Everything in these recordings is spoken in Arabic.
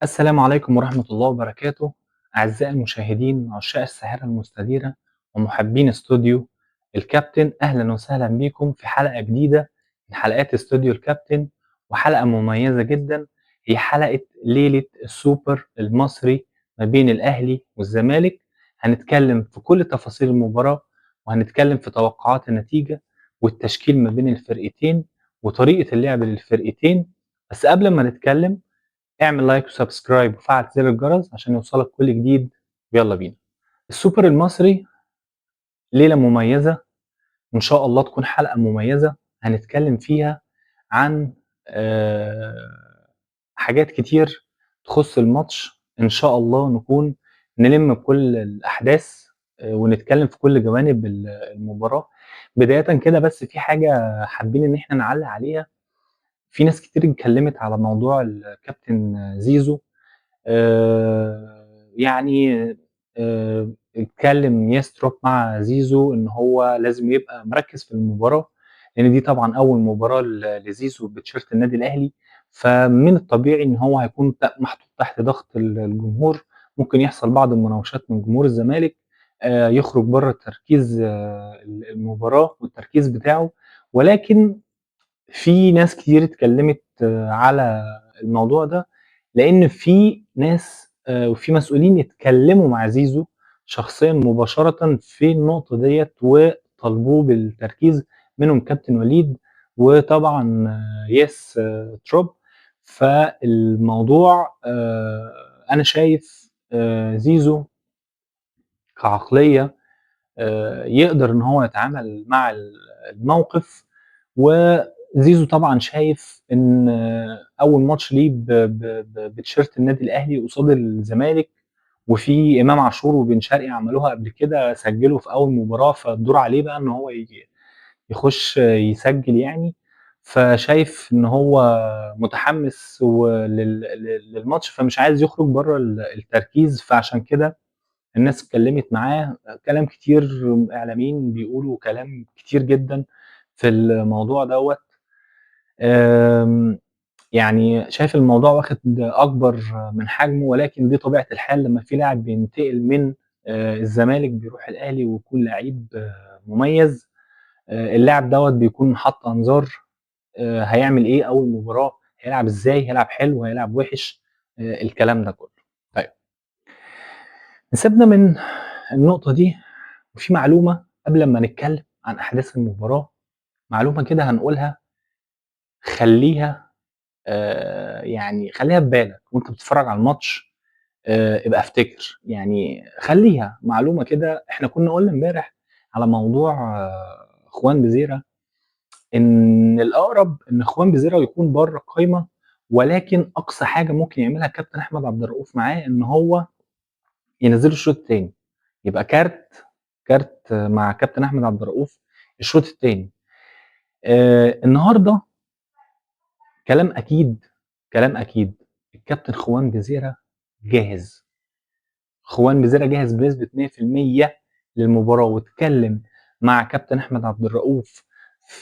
السلام عليكم ورحمة الله وبركاته. أعزائي المشاهدين عشاق الساحرة المستديرة ومحبين استوديو الكابتن، أهلا وسهلا بكم في حلقة جديدة من حلقات استوديو الكابتن، وحلقة مميزة جدا. هي حلقة ليلة السوبر المصري ما بين الأهلي والزمالك. هنتكلم في كل تفاصيل المباراة، وهنتكلم في توقعات النتيجة والتشكيل ما بين الفرقتين وطريقة اللعب للفرقتين. بس قبل ما نتكلم، اعمل لايك وسبسكرايب وفعل زر الجرس عشان يوصلك كل جديد. يلا بينا. السوبر المصري ليلة مميزة، وإن شاء الله تكون حلقة مميزة هنتكلم فيها عن حاجات كتير تخص الماتش. إن شاء الله نكون نلم كل الأحداث، ونتكلم في كل جوانب المباراة. بداية كده بس في حاجة حابين إن احنا نعلق عليها. في ناس كتير اتكلمت على موضوع الكابتن زيزو. يعني اتكلم يستروك مع زيزو إن هو لازم يبقى مركّز في المباراة، لإن دي طبعًا أول مباراة لزيزو بتيشيرت النادي الأهلي، فمن الطبيعي إن هو هيكون محطوط تحت ضغط الجمهور. ممكن يحصل بعض المناوشات من جمهور الزمالك، يخرج برّه تركيز المباراة والتركيز بتاعه. ولكن في ناس كتير اتكلمت على الموضوع ده، لإن في ناس وفي مسؤولين اتكلموا مع زيزو شخصيًا مباشرةً في النقطة ديّة وطالبوه بالتركيز، منهم كابتن وليد وطبعًا ياس تروب. فالموضوع أنا شايف زيزو كعقلية يقدر إن هو يتعامل مع الموقف. وزيزو طبعًا شايف إن أول ماتش ليه بتيشيرت النادي الأهلي قصاد الزمالك، وفي إمام عاشور وبن شرقي عملوها قبل كده، سجّلوا في أول مباراة، فالدور عليه بقى إن هو يخش يسجّل يعني. فشايف إن هو متحمّس للماتش، فمش عايز يخرج برّه التركيز. فعشان كده الناس اتكلمت معاه كلام كتير، إعلاميين بيقولوا كلام كتير جدًا في الموضوع دوّة. آمم، يعني شايف الموضوع واخد أكبر من حجمه، ولكن دي طبيعة الحال لمّا في لاعب بينتقل من الزمالك بيروح الأهلي ويكون لعيب مميز. اللاعب دوّة بيكون محط أنظار، هيعمل إيه أول مباراة، هيلعب إزاي، هيلعب حلو، هيلعب وِحِش، الكلام ده كله. طيب، سيبنا من النقطة دي، وفي معلومة قبل أمّا نتكلم عن أحداث المباراة، معلومة كده هنقولها خلّيها يعني خلّيها في بالك وأنت بتتفرّج على الماتش. ابقى افتكر، يعني خلّيها معلومة كده. إحنا كُنّا قُلنا امبارح على موضوع إخوان بِزيرة، إن الأقرب إن إخوان بِزيرة يكون برّه القايمة، ولكن أقصى حاجة ممكن يعملها الكابتن أحمد عبد الرؤوف معاه إن هو ينزّله الشوط التاني، يبقى كارت مع كابتن أحمد عبد الرؤوف الشوط التاني. النهارده كلام أكيد، كلام أكيد، الكابتن خوان جزيرة جاهز. خوان جزيرة جاهز بنسبة 100% للمباراة، واتكلم مع كابتن أحمد عبد الرؤوف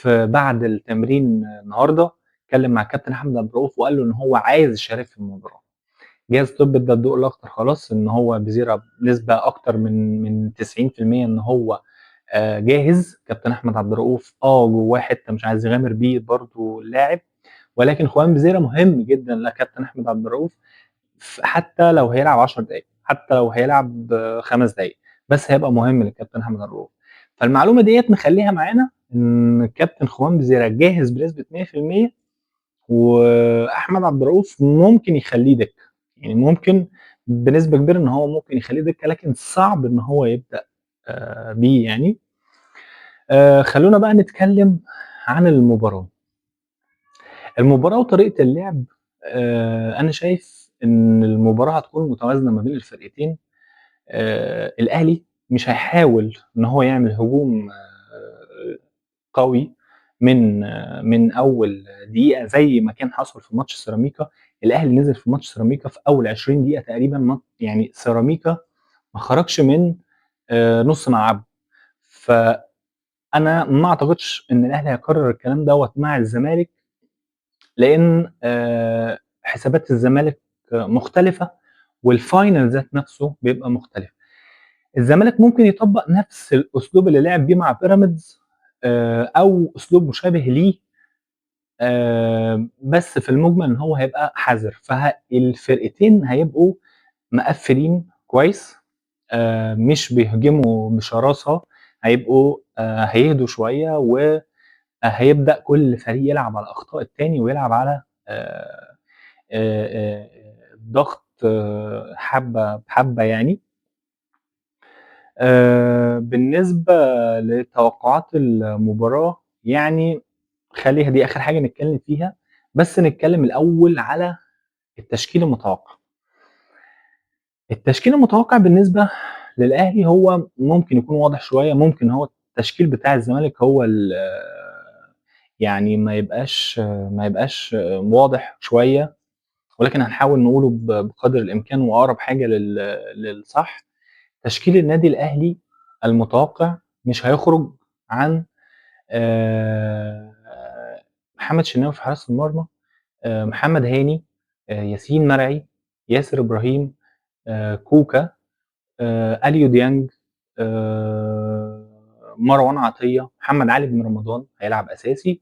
بعد التمرين النهارده. اتكلم مع كابتن أحمد عبد الرؤوف وقال له إن هو عايز يشارك في المباراة. جهاز الطب ادى الضوء الأخضر خلاص إن هو بزيرة بنسبة أكتر من 90% إن هو جاهز. كابتن أحمد عبد الرؤوف جواه حتة مش عايز يغامر بيه برضه اللاعب، ولكن خوان بزيرة مهم جدًا لكابتن أحمد عبد الرؤوف. حتى لو هيلعب 10 دقايق، حتى لو هيلعب 5 دقايق، بس هيبقى مهم للكابتن أحمد عبد الرؤوف. فالمعلومة ديّة نخلّيها معانا إن الكابتن خوان بزيرة جاهز بنسبة 100%، وأحمد عبد الرؤوف ممكن يخلّيه دكة، يعني ممكن بنسبة كبيرة إن هو ممكن يخلّيه دكة، لكن صعب إن هو يبدأ بيه يعني. خلّونا بقى نتكلم عن المباراة. المباراة وطريقة اللعب، أنا شايف إن المباراة هتكون متوازنة ما بين الفرقتين. الأهلي مش هيحاول إن هو يعمل هجوم قوي من أول دقيقة زي ما كان حصل في ماتش سيراميكا. الأهلي نزل في ماتش سيراميكا في أول 20 دقيقة تقريبًا، يعني سيراميكا ما خرجش من نُص ملعبه. فأنا ما أعتقدش إن الأهلي هيكرر الكلام دوّة مع الزمالك، لإن حسابات الزمالك مختلفة، والفاينل ذات نفسه بيبقى مختلف. الزمالك ممكن يطبق نفس الاسلوب اللي لعب بيه مع بيراميدز او اسلوب مشابه ليه، بس في المجمل ان هو هيبقى حذر، فالفرقتين هيبقوا مقفلين كويس، مش بيهجموا بشراسة، هيبقوا هيهدوا شوية، وهيبدأ كل فريق يلعب على أخطاء التاني ويلعب على ضغط حبة بحبة يعني. بالنسبة لتوقعات المباراة، يعني خليها دي آخر حاجة نتكلم فيها، بس نتكلم الأول على التشكيل المتوقع. التشكيل المتوقع بالنسبة للأهلي هو ممكن يكون واضح شوية، ممكن هو التشكيل بتاع الزمالك هو يعني ما يبقاش واضح شوية، ولكن هنحاول نقوله بقدر الإمكان وأقرب حاجة للصح. تشكيل النادي الأهلي المتوقع مش هيخرج عن محمد شناوي في حراسة المرمى، محمد هاني، ياسين مرعي، ياسر إبراهيم، كوكا، اليو ديانج، مروان عطيه، محمد علي بن رمضان هيلعب اساسي،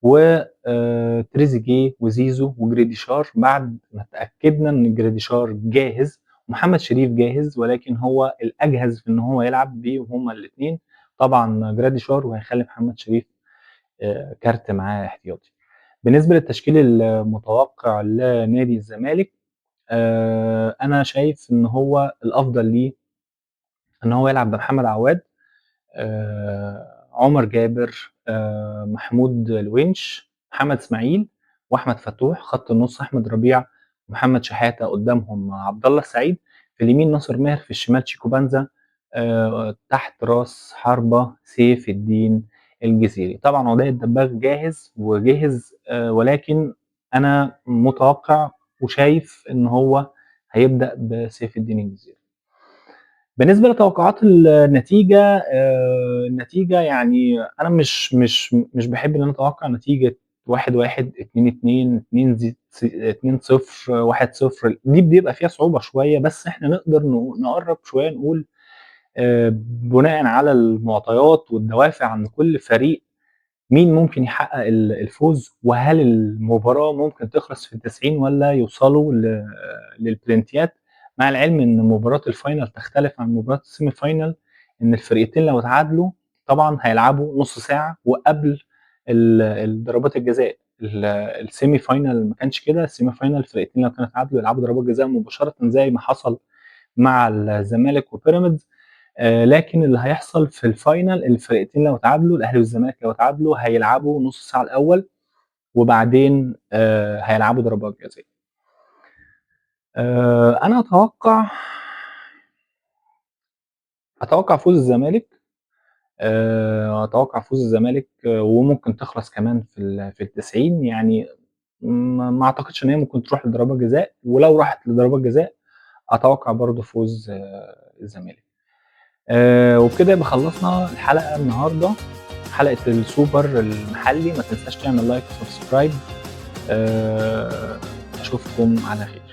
وتريزيجيه وزيزو وجريديشار بعد ما تاكدنا ان جريديشار جاهز، ومحمد شريف جاهز، ولكن هو الاجهز في ان هو يلعب بيه وهما الاثنين طبعا جراديشار، وهيخلي محمد شريف كارت معاه احتياطي. بالنسبه للتشكيل المتوقع لنادي الزمالك، انا شايف ان هو الافضل ليه ان هو يلعب بمحمد عواد، عمر جابر، محمود الونش، محمد اسماعيل، واحمد فتوح. خط النص احمد ربيع، محمد شحاته، قدامهم عبد الله السعيد، في اليمين ناصر ماهر، في الشمال شيكو بانزا، تحت راس حربه سيف الدين الجزيري. طبعا وداء الدباغ جاهز وجهز، ولكن انا متوقع وشايف ان هو هيبدا بسيف الدين الجزيري. بالنسبة لتوقعات النتيجة، النتيجة يعني أنا مش باحب إن أنا أتوقع نتيجة 1-1، 2-2، 2-0، 1-0، دي بيبقى فيها صعوبة شوية، بس إحنا نقدر نقرب شوية نقول بناءً على المعطيات والدوافع عند كل فريق مين ممكن يحقق الفوز، وهل المباراة ممكن تخلص في ال90 والّا يوصلوا للبلنتيات، مع العلم إن مباراة الفاينل تختلف عن مباراة السيمي فاينل، إن الفرقتين لو اتعادلوا طبعًا هيلعبوا نص ساعة وقبل ضربات الجزاء. السيمي فاينل ما كانش كده، السيمي فاينل الفرقتين لو كانوا اتعادلوا يلعبوا ضربات جزاء مباشرةً زي ما حصل مع الزمالك وبيراميدز. لكن اللي هيحصل في الفاينل الفرقتين لو اتعادلوا، الاهلي والزمالك لو اتعادلوا هيلعبوا نص ساعه الاول، وبعدين هيلعبوا ضربات جزاء. انا اتوقع فوز الزمالك، اتوقع فوز الزمالك، وممكن تخلص كمان في ال90 يعني. ما اعتقدش ان هي ممكن تروح لضربات جزاء، ولو راحت لضربات جزاء اتوقع برضو فوز الزمالك. وبكده يبقى خلصنا الحلقه النهارده، حلقه السوبر المحلي. ما تنساش تعمل لايك وسبسكرايب. اشوفكم على خير.